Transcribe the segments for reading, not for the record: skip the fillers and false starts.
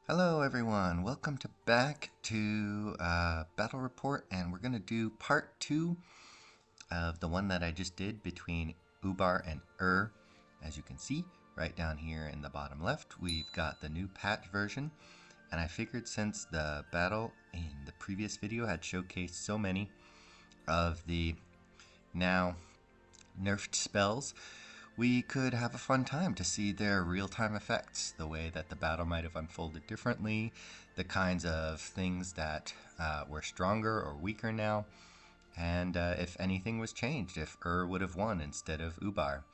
Hello everyone, welcome back to Battle Report, and we're going to do part 2 of the one that I just did between Ubar and As you can see, right down here in the bottom left, we've got the new patch version, and I figured since the battle in the previous video had showcased so many of the now nerfed spells, we could have a fun time to see their real-time effects, the way that the battle might have unfolded differently, the kinds of things that were stronger or weaker now, and if anything was changed, if would have won instead of Ubar.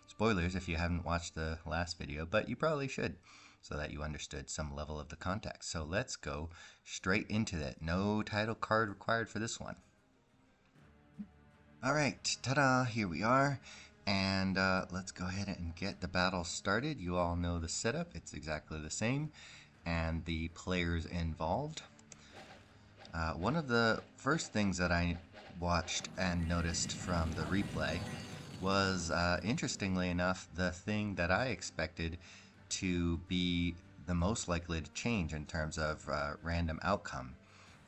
Spoilers if you haven't watched the last video, but you probably should, so that you understood some level of the context. So let's go straight into it. No title card required for this one. Alright, ta-da, here we are. And let's go ahead and get the battle started. You all know the setup. It's exactly the same. And the players involved. One of the first things that I watched and noticed from the replay was, interestingly enough, the thing that I expected to be the most likely to change in terms of random outcome.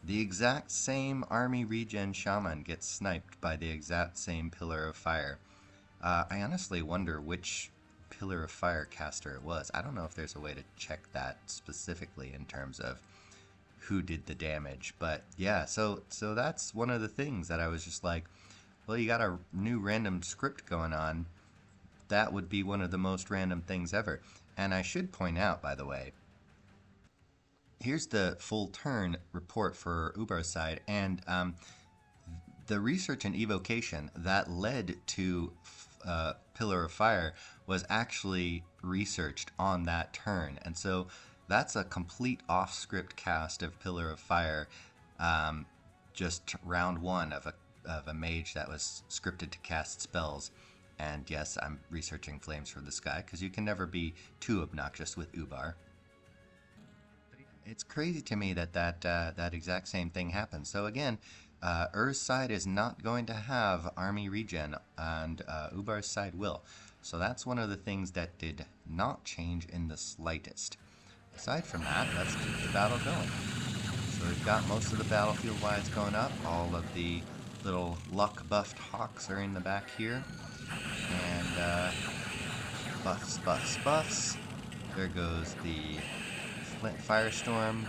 The exact same army regen shaman gets sniped by the exact same pillar of fire. I honestly wonder which pillar of fire caster it was. I don't know if there's a way to check that specifically in terms of who did the damage, but yeah, so that's one of the things that I was just like, well, you got a new random script going on. That would be one of the most random things ever. And I should point out, by the way, here's the full turn report for Ubar's side, and the research and evocation that led to Pillar of Fire was actually researched on that turn, and so that's a complete off-script cast of Pillar of Fire, just round one of a mage that was scripted to cast spells. And yes, I'm researching Flames from the Sky because you can never be too obnoxious with Ubar. It's crazy to me that that exact same thing happened. So again, Ur's side is not going to have army regen, and Ubar's side will. So that's one of the things that did not change in the slightest. Aside from that, let's keep the battle going. So we've got most of the battlefield wides going up. All of the little luck buffed hawks are in the back here. And buffs, buffs, buffs. There goes the Firestorm.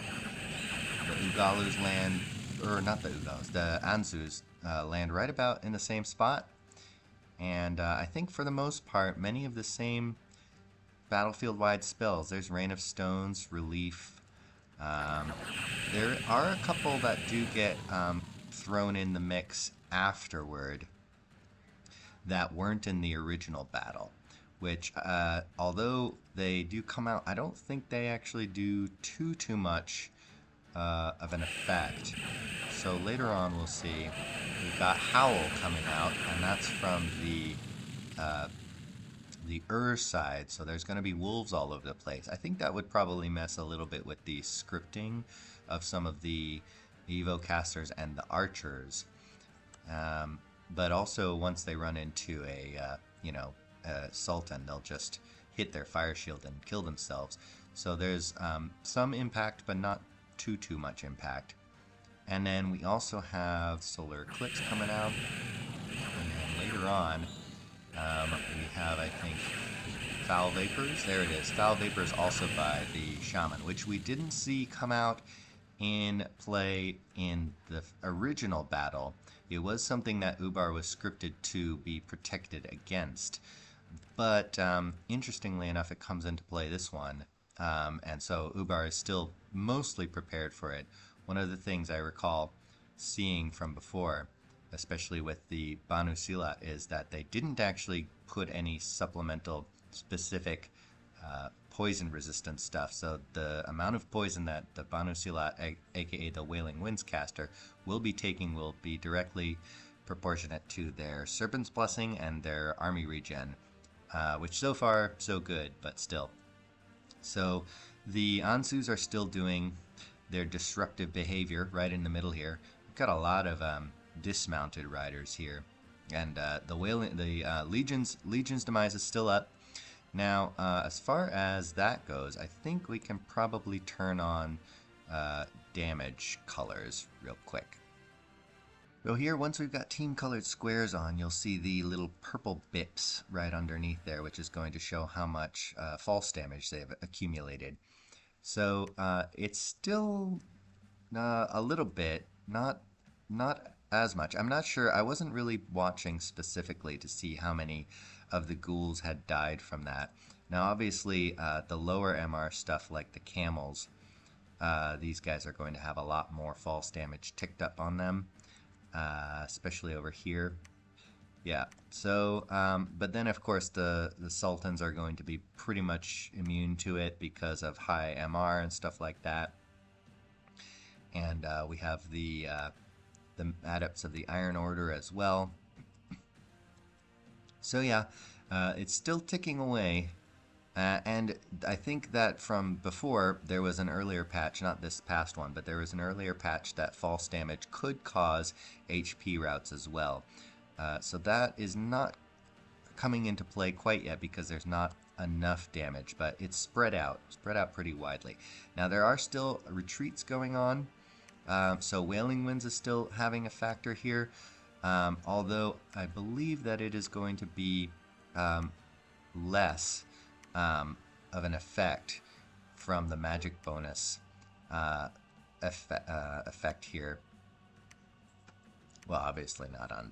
The Ugalus land, or not the Ugalus, the Anzus land right about in the same spot. And I think for the most part, many of the same battlefield-wide spells. There's Rain of Stones, Relief. There are a couple that do get thrown in the mix afterward that weren't in the original battle, which, although they do come out, I don't think they actually do too much of an effect. So later on we'll see. We've got Howl coming out, and that's from the side, so there's going to be wolves all over the place. I think that would probably mess a little bit with the scripting of some of the Evo casters and the archers. But also once they run into a Sultan, they'll just hit their fire shield and kill themselves. So there's some impact, but not too much impact. And then we also have Solar Eclipse coming out. And then later on, we have, I think, Foul Vapors. There it is. Foul Vapors also by the Shaman, which we didn't see come out in play in the original battle. It was something that Ubar was scripted to be protected against. But interestingly enough, it comes into play this one. And so Ubar is still mostly prepared for it. One of the things I recall seeing from before, especially with the Banu Silat, is that they didn't actually put any supplemental specific poison resistant stuff. So the amount of poison that the Banu Silat, aka the Wailing Winds caster, will be taking will be directly proportionate to their Serpent's Blessing and their army regen, which so far so good, but still. So the Anzus are still doing their disruptive behavior right in the middle here. We've got a lot of dismounted riders here, and the Legion's Demise is still up. Now, as far as that goes, I think we can probably turn on damage colors real quick. So here, once we've got team colored squares on, you'll see the little purple bips right underneath there, which is going to show how much false damage they've accumulated. So it's still a little bit, not as much. I'm not sure. I wasn't really watching specifically to see how many of the ghouls had died from that. Now, obviously, the lower MR stuff, like the camels, these guys are going to have a lot more false damage ticked up on them, especially over here. Yeah, so, but then of course the sultans are going to be pretty much immune to it because of high MR and stuff like that. And we have the adepts of the Iron Order as well. So yeah, it's still ticking away. And I think that from before, there was an earlier patch, not this past one, but there was an earlier patch that false damage could cause HP routes as well. So that is not coming into play quite yet because there's not enough damage, but it's spread out pretty widely. Now there are still retreats going on, so Wailing Winds is still having a factor here, although I believe that it is going to be less of an effect from the magic bonus effect here. Well, obviously not on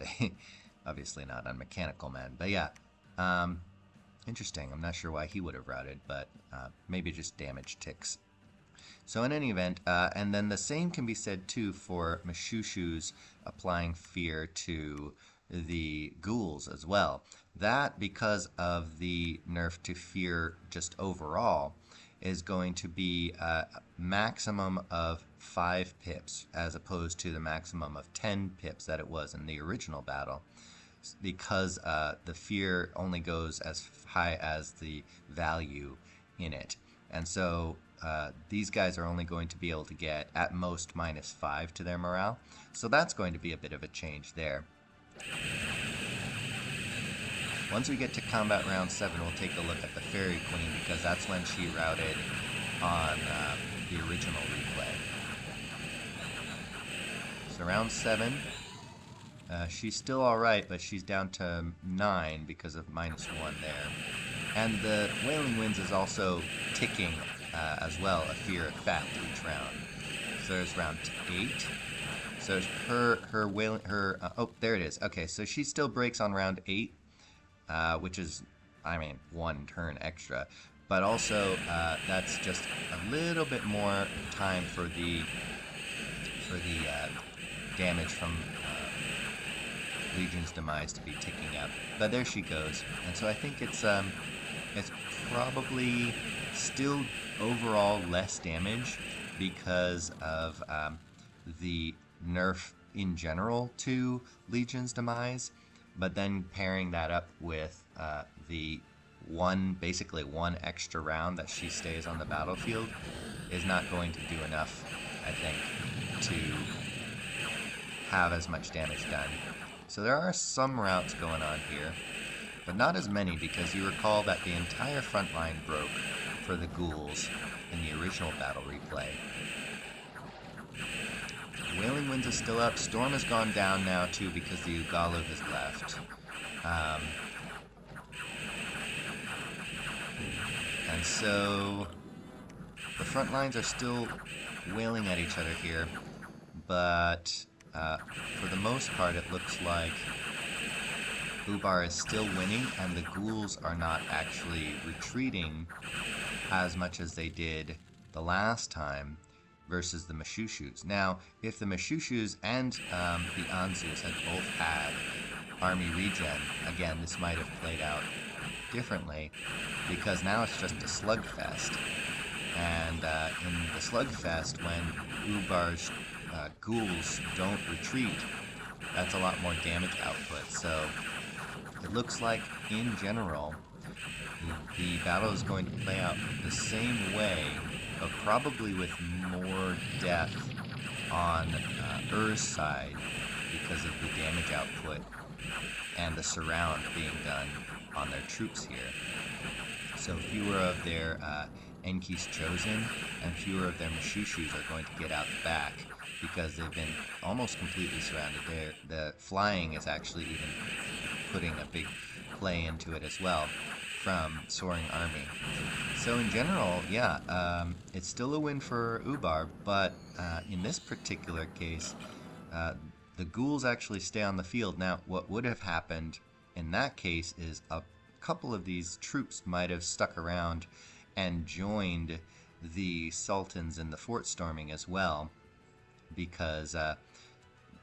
Mechanical Man, but yeah, interesting. I'm not sure why he would have routed, but maybe just damage ticks. So in any event, and then the same can be said too for Mashushu's applying fear to the ghouls as well. That, because of the nerf to fear just overall, is going to be a maximum of 5 pips as opposed to the maximum of 10 pips that it was in the original battle, because the fear only goes as high as the value in it. And so these guys are only going to be able to get at most -5 to their morale. So that's going to be a bit of a change there. Once we get to combat round 7, we'll take a look at the Fairy Queen, because that's when she routed on the original replay. So round 7, she's still alright, but she's down to 9 because of -1 there. And the Wailing Winds is also ticking as well, a fear effect each round. So there's round 8. So oh, there it is. Okay, so she still breaks on round 8, which is, I mean, 1 turn extra. But also, that's just a little bit more time for the damage from Legion's Demise to be ticking up. But there she goes. And so I think it's probably still overall less damage because of the nerf in general to Legion's Demise, but then pairing that up with the basically one extra round that she stays on the battlefield is not going to do enough, I think, to have as much damage done. So there are some routes going on here, but not as many, because you recall that the entire front line broke for the ghouls in the original battle replay. Wailing Winds is still up. Storm has gone down now too because the Ugalu has left. And so the front lines are still wailing at each other here, but for the most part it looks like Ubar is still winning, and the ghouls are not actually retreating as much as they did the last time versus the Mashushus. Now, if the Mashushus and the Anzus had both had army regen, again, this might have played out differently, because now it's just a slugfest. And in the slugfest, when Ubar's ghouls don't retreat, that's a lot more damage output. So it looks like, in general, the battle is going to play out the same way, but probably with more death on Ur's side because of the damage output and the surround being done on their troops here. So fewer of their Enkis chosen and fewer of their Mashushus are going to get out the back because they've been almost completely surrounded. The flying is actually even putting a big play into it as well from Soaring Army. So in general, yeah, it's still a win for Ubar, but in this particular case, uh, the ghouls actually stay on the field. Now, what would have happened in that case is a couple of these troops might have stuck around and joined the Sultans in the fort storming as well, because a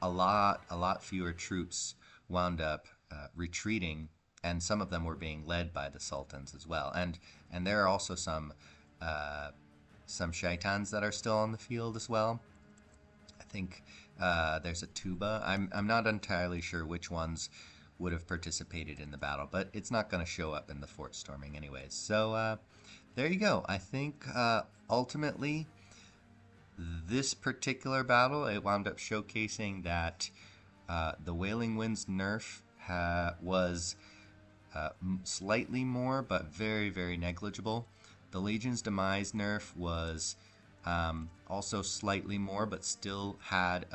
lot fewer troops wound up retreating, and some of them were being led by the Sultans as well. And there are also some Shaitans that are still on the field as well. I think there's a Tuba. I'm not entirely sure which ones would have participated in the battle, but it's not going to show up in the fort storming anyways. So there you go. I think ultimately this particular battle, it wound up showcasing that the Wailing Winds nerf was slightly more, but very, very negligible. The Legion's Demise nerf was also slightly more, but still had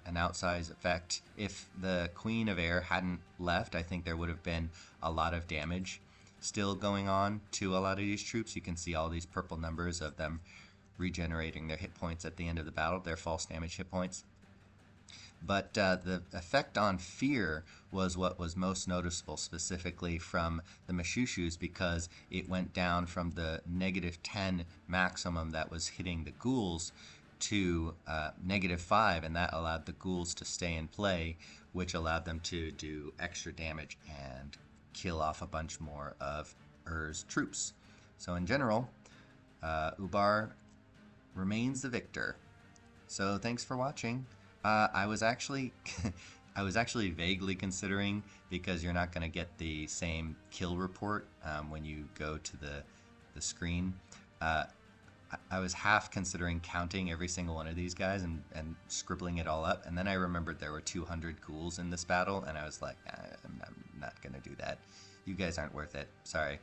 an outsized effect. If the Queen of Air hadn't left, I think there would have been a lot of damage still going on to a lot of these troops. You can see all these purple numbers of them regenerating their hit points at the end of the battle, their false damage hit points. But the effect on fear was what was most noticeable, specifically from the Mashushus, because it went down from the -10 maximum that was hitting the ghouls to -5, and that allowed the ghouls to stay in play, which allowed them to do extra damage and kill off a bunch more of Ur's troops. So in general, Ubar remains the victor. So thanks for watching. I was actually vaguely considering, because you're not going to get the same kill report when you go to the screen. I was half considering counting every single one of these guys and scribbling it all up, and then I remembered there were 200 ghouls in this battle, and I was like, I'm not going to do that. You guys aren't worth it. Sorry.